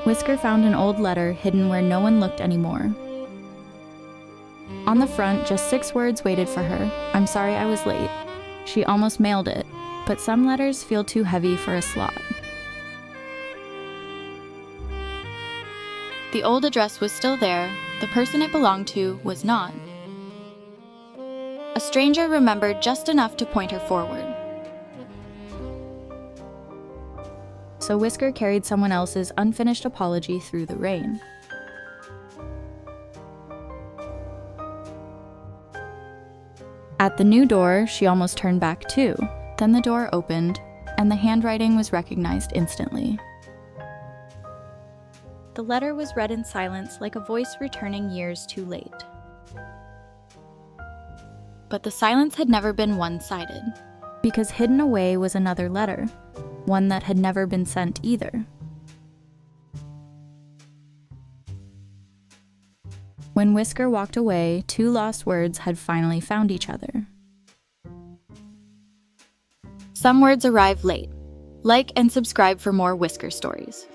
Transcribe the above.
Whisker found an old letter hidden where no one looked anymore. On the front, just 6 words waited for her. "I'm sorry I was late." She almost mailed it, but some letters feel too heavy for a slot. The old address was still there. The person it belonged to was not. A stranger remembered just enough to point her forward. So Whisker carried someone else's unfinished apology through the rain. At the new door, she almost turned back too. Then the door opened, and the handwriting was recognized instantly. The letter was read in silence, like a voice returning years too late. But the silence had never been one-sided, because hidden away was another letter, one that had never been sent either. When Whisker walked away, 2 lost words had finally found each other. Some words arrive late. Like and subscribe for more Whisker stories.